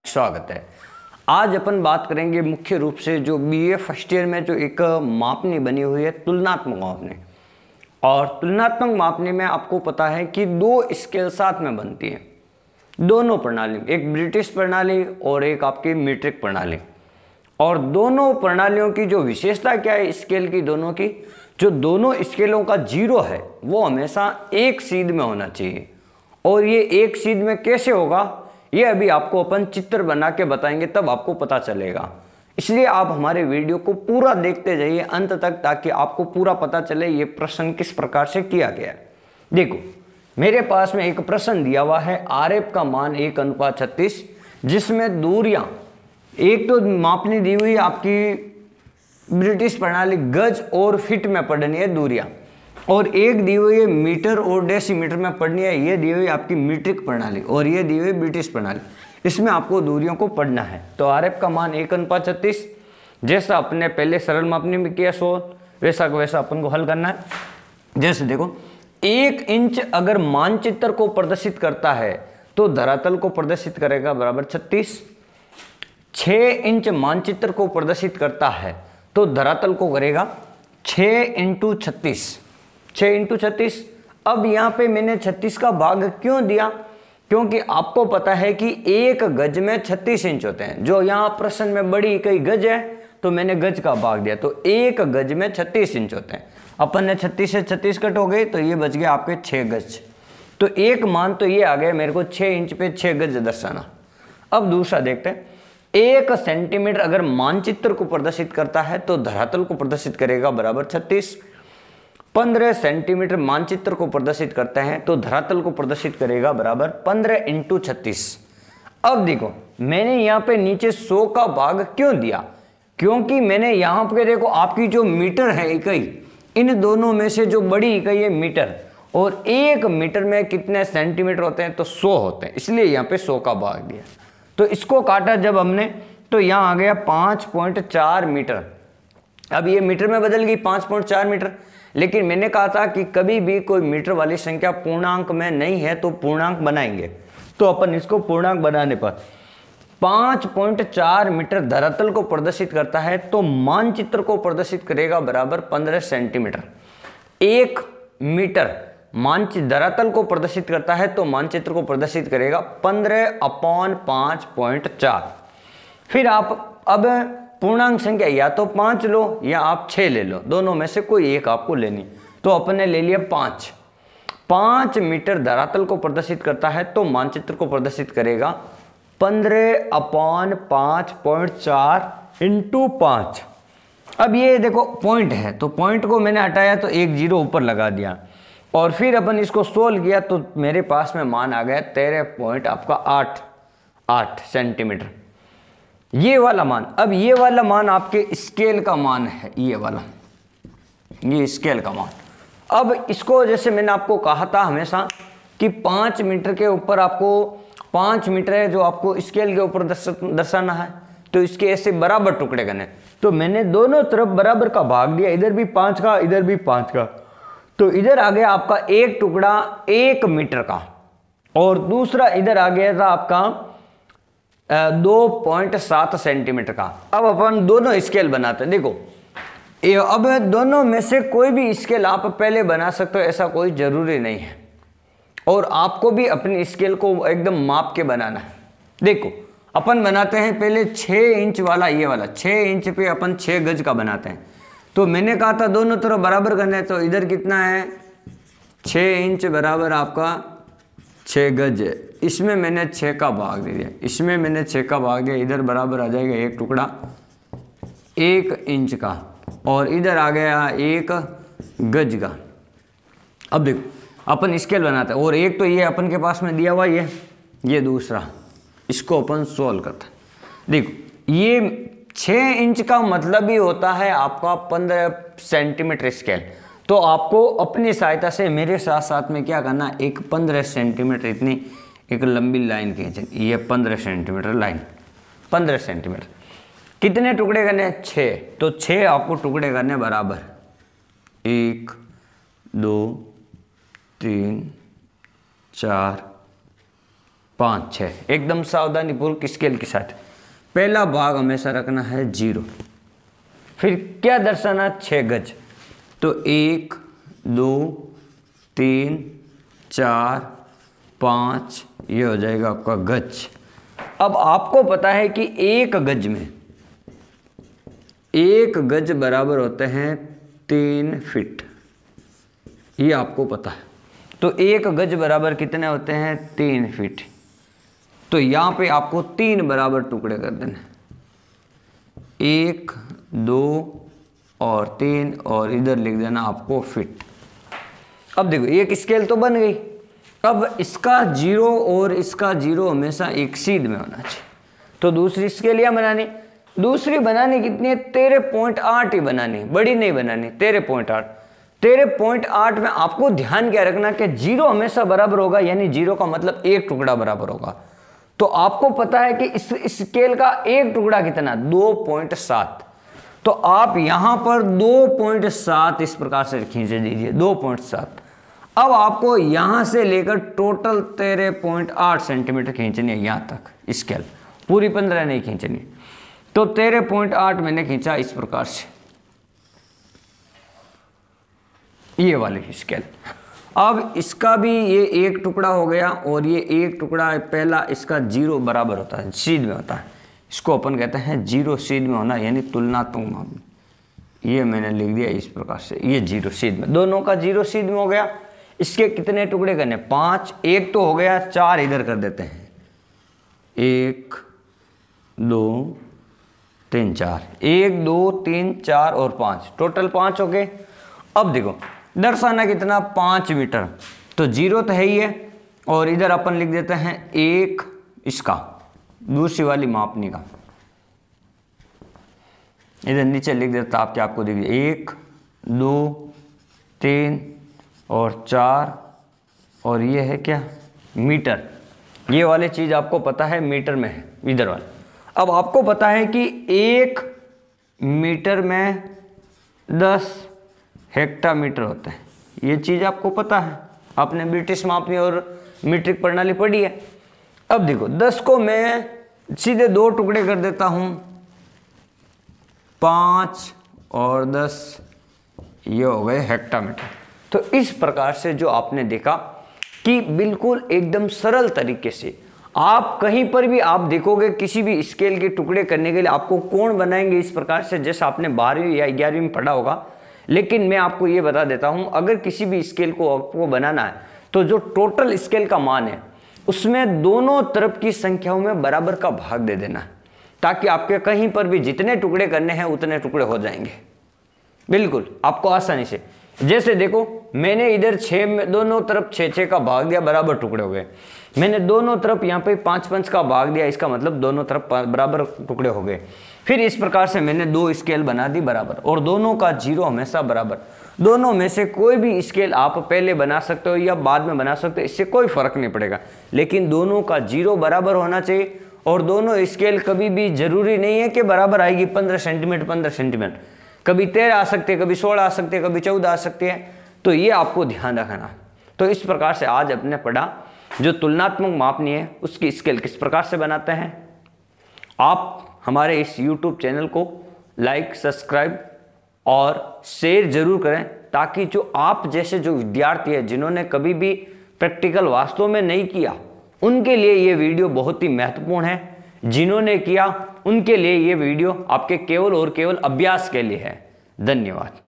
स्वागत है। आज अपन बात करेंगे मुख्य रूप से जो बीए फर्स्ट ईयर में जो एक मापनी बनी हुई है तुलनात्मक मापनी। और तुलनात्मक मापनी में आपको पता है कि दो स्केल साथ में बनती है दोनों प्रणाली, एक ब्रिटिश प्रणाली और एक आपकी मीट्रिक प्रणाली। और दोनों प्रणालियों की जो विशेषता क्या है स्केल की, दोनों की जो दोनों स्केलों का जीरो है वो हमेशा एक सीध में होना चाहिए। और ये एक सीध में कैसे होगा ये अभी आपको अपन चित्र बना के बताएंगे, तब आपको पता चलेगा। इसलिए आप हमारे वीडियो को पूरा देखते जाइए अंत तक, ताकि आपको पूरा पता चले ये प्रश्न किस प्रकार से किया गया है। देखो मेरे पास में एक प्रश्न दिया हुआ है आरएफ का मान 1:36, जिसमें दूरियां एक तो मापनी दी हुई आपकी ब्रिटिश प्रणाली गज और फीट में पढ़नी है दूरियां, और एक दी हुई है मीटर और डेसीमीटर में पढ़नी है, ये दी हुई आपकी मीट्रिक प्रणाली और ये दी हुई ब्रिटिश प्रणाली। इसमें आपको दूरियों को पढ़ना है। तो आरएफ का मान 1:36, जैसा अपने पहले सरल मापनी में किया 100 वैसा वैसा अपन को हल करना है। जैसे देखो 1 इंच अगर मानचित्र को प्रदर्शित करता है तो धरातल को प्रदर्शित करेगा बराबर 36। 6 इंच मानचित्र को प्रदर्शित करता है तो धरातल को करेगा 6 × 36, 6 × 36। अब यहाँ पे मैंने 36 का भाग क्यों दिया, क्योंकि आपको पता है कि एक गज में 36 इंच होते हैं। जो यहाँ प्रश्न में बड़ी इकाई गज है तो मैंने गज का भाग दिया, तो एक गज में 36 इंच होते हैं। अपन ने 36 से 36 कट हो गए तो ये बच गया आपके 6 गज। तो एक मान तो ये आ गया मेरे को 6 इंच पे 6 गज दर्शाना। अब दूसरा देखते हैं, 1 सेंटीमीटर अगर मानचित्र को प्रदर्शित करता है तो धरातल को प्रदर्शित करेगा बराबर 36। 15 सेंटीमीटर मानचित्र को प्रदर्शित करते हैं तो धरातल को प्रदर्शित करेगा बराबर 15 × 36। अब देखो मैंने यहाँ पे नीचे 100 का भाग क्यों दिया, क्योंकि मैंने यहाँ पे देखो आपकी जो मीटर है इकाई, इन दोनों में से जो बड़ी इकाई है मीटर, और 1 मीटर में कितने सेंटीमीटर होते हैं तो 100 होते हैं, इसलिए यहाँ पे 100 का भाग दिया। तो इसको काटा जब हमने तो यहाँ आ गया 5.4 मीटर। अब ये मीटर में बदल गई 5.4 मीटर, लेकिन मैंने कहा था कि कभी भी कोई मीटर वाली संख्या पूर्णांक में नहीं है तो पूर्णांक बनाएंगे। तो अपन इसको पूर्णांक बनाने पर 5.4 मीटर धरातल को प्रदर्शित करता है तो मानचित्र को प्रदर्शित करेगा बराबर 15 सेंटीमीटर। 1 मीटर मानचित्र धरातल को प्रदर्शित करता है तो मानचित्र को प्रदर्शित करेगा 15/5.4। फिर आप अब पूर्णांक संख्या या तो 5 लो या आप 6 ले लो, दोनों में से कोई एक आपको लेनी। तो अपन ने ले लिया 5 मीटर धरातल को प्रदर्शित करता है तो मानचित्र को प्रदर्शित करेगा 15/5.4 × 5। अब ये देखो पॉइंट है तो पॉइंट को मैंने हटाया तो एक 0 ऊपर लगा दिया, और फिर अपन इसको सोल्व किया तो मेरे पास में मान आ गया 13.8 सेंटीमीटर, ये वाला मान। अब ये वाला मान आपके स्केल का मान है, ये वाला, ये स्केल का मान। अब इसको जैसे मैंने आपको कहा था हमेशा कि 5 मीटर के ऊपर आपको 5 मीटर है जो आपको स्केल के ऊपर दर्शाना है, तो इसके ऐसे बराबर टुकड़े करने। तो मैंने दोनों तरफ बराबर का भाग दिया, इधर भी 5 का इधर भी 5 का। तो इधर आ गया आपका एक टुकड़ा 1 मीटर का, और दूसरा इधर आ गया था आपका 2.7 सेंटीमीटर का। अब अपन दोनों स्केल बनाते हैं। देखो अब दोनों में से कोई भी स्केल आप पहले बना सकते हो, ऐसा कोई जरूरी नहीं है, और आपको भी अपनी स्केल को एकदम माप के बनाना है। देखो अपन बनाते हैं पहले 6 इंच वाला, ये वाला 6 इंच पे अपन 6 गज का बनाते हैं। तो मैंने कहा था दोनों तरफ बराबर करना है, तो इधर कितना है 6 इंच बराबर आपका 6 गज है, इसमें मैंने 6 का भाग दे दिया, इसमें मैंने 6 का भाग दिया, इधर बराबर आ जाएगा एक टुकड़ा 1 इंच का, और इधर आ गया 1 गज का। अब देखो अपन स्केल बनाते हैं, और एक तो ये अपन के पास में दिया हुआ ये दूसरा, इसको अपन सोल्व करते हैं। देखो ये 6 इंच का मतलब ही होता है आपका 15 सेंटीमीटर स्केल। तो आपको अपनी सहायता से मेरे साथ साथ में क्या करना, एक 15 सेंटीमीटर इतनी एक लंबी लाइन खींचनी, ये 15 सेंटीमीटर लाइन, 15 सेंटीमीटर। कितने टुकड़े करने, 6। तो 6 आपको टुकड़े करने बराबर 1 2 3 4 5, 6। एकदम सावधानीपूर्वक स्केल के साथ पहला भाग हमेशा रखना है 0। फिर क्या दर्शाना, 6 गज। तो 1 2 3 4 5, ये हो जाएगा आपका गज। अब आपको पता है कि 1 गज में 1 गज बराबर होते हैं 3 फीट, ये आपको पता है। तो 1 गज बराबर कितने होते हैं, 3 फीट। तो यहाँ पे आपको 3 बराबर टुकड़े कर देने, 1 2 और 3, और इधर लिख देना आपको फीट। अब देखो एक स्केल तो बन गई। अब इसका 0 और इसका 0 हमेशा एक सीध में होना चाहिए। तो दूसरी स्केल यहाँ बनानी, दूसरी बनानी कितनी है, 13.8 ही बनानी, बड़ी नहीं बनानी, 13.8। 13.8 में आपको ध्यान क्या रखना कि 0 हमेशा बराबर होगा, यानी 0 का मतलब एक टुकड़ा बराबर होगा। तो आपको पता है कि इस स्केल का एक टुकड़ा कितना, 2.7। तो आप यहां पर 2.7 इस प्रकार से खींच दीजिए, 2.7। अब आपको यहां से लेकर टोटल 13.8 सेंटीमीटर खींचनी है यहां तक स्केल, पूरी 15 नहीं खींचनी। तो 13.8 मैंने खींचा इस प्रकार से, ये वाली स्केल। अब इसका भी ये एक टुकड़ा हो गया, और ये एक टुकड़ा पहला इसका 0 बराबर होता है, सीध में होता है। इसको अपन कहते हैं 0 सीध में होना, यानी तुलनात्मक माप। ये मैंने लिख दिया इस प्रकार से, ये 0 सीध में, दोनों का 0 सीध में हो गया। इसके कितने टुकड़े करने, 5, एक तो हो गया, 4 इधर कर देते हैं, 1 2 3 4, 1 2 3 4 और 5, टोटल 5 हो गए। अब देखो दर्शाना कितना, 5 मीटर। तो 0 तो है ही है, और इधर अपन लिख देते हैं 1 इसका, दूसरी वाली मापनी का, इधर नीचे लिख देता आपके, आपको दिख 1 2 3 और 4, और ये है क्या, मीटर। ये वाली चीज़ आपको पता है मीटर में है, इधर वाला। अब आपको पता है कि 1 मीटर में 10 हेक्टामीटर होता है, ये चीज़ आपको पता है, आपने ब्रिटिश मापनी और मीट्रिक प्रणाली पढ़ी है। अब देखो 10 को मैं सीधे 2 टुकड़े कर देता हूँ, 5 और 10, ये हो गए हेक्टामीटर। तो इस प्रकार से जो आपने देखा कि बिल्कुल एकदम सरल तरीके से आप कहीं पर भी आप देखोगे, किसी भी स्केल के टुकड़े करने के लिए आपको कोण बनाएंगे इस प्रकार से, जैसे आपने 12वीं या 11वीं में पढ़ा होगा। लेकिन मैं आपको ये बता देता हूं, अगर किसी भी स्केल को आपको बनाना है तो जो टोटल स्केल का मान है उसमें दोनों तरफ की संख्याओं में बराबर का भाग दे देना है, ताकि आपके कहीं पर भी जितने टुकड़े करने हैं उतने टुकड़े हो जाएंगे, बिल्कुल आपको आसानी से। जैसे देखो मैंने इधर 6 में दोनों तरफ 6 का भाग दिया, बराबर टुकड़े हो गए। मैंने दोनों तरफ यहाँ पे 5 का भाग दिया, इसका मतलब दोनों तरफ बराबर टुकड़े हो गए। फिर इस प्रकार से मैंने 2 स्केल बना दी बराबर, और दोनों का 0 हमेशा बराबर। दोनों में से कोई भी स्केल आप पहले बना सकते हो या बाद में बना सकते हो, इससे कोई फर्क नहीं पड़ेगा, लेकिन दोनों का 0 बराबर होना चाहिए। और दोनों स्केल कभी भी जरूरी नहीं है कि बराबर आएगी, 15 सेंटीमीटर 15 सेंटीमीटर, कभी 13 आ सकते हैं, कभी 16 आ सकते हैं, कभी 14 आ सकते हैं। तो ये आपको ध्यान रखना। तो इस प्रकार से आज अपने पढ़ा जो तुलनात्मक मापनी है उसकी स्केल किस प्रकार से बनाते हैं। आप हमारे इस YouTube चैनल को लाइक, सब्सक्राइब और शेयर जरूर करें, ताकि जो आप जैसे जो विद्यार्थी हैं जिन्होंने कभी भी प्रैक्टिकल वास्तव में नहीं किया, उनके लिए ये वीडियो बहुत ही महत्वपूर्ण है। जिन्होंने किया उनके लिए ये वीडियो आपके केवल और केवल अभ्यास के लिए है। धन्यवाद।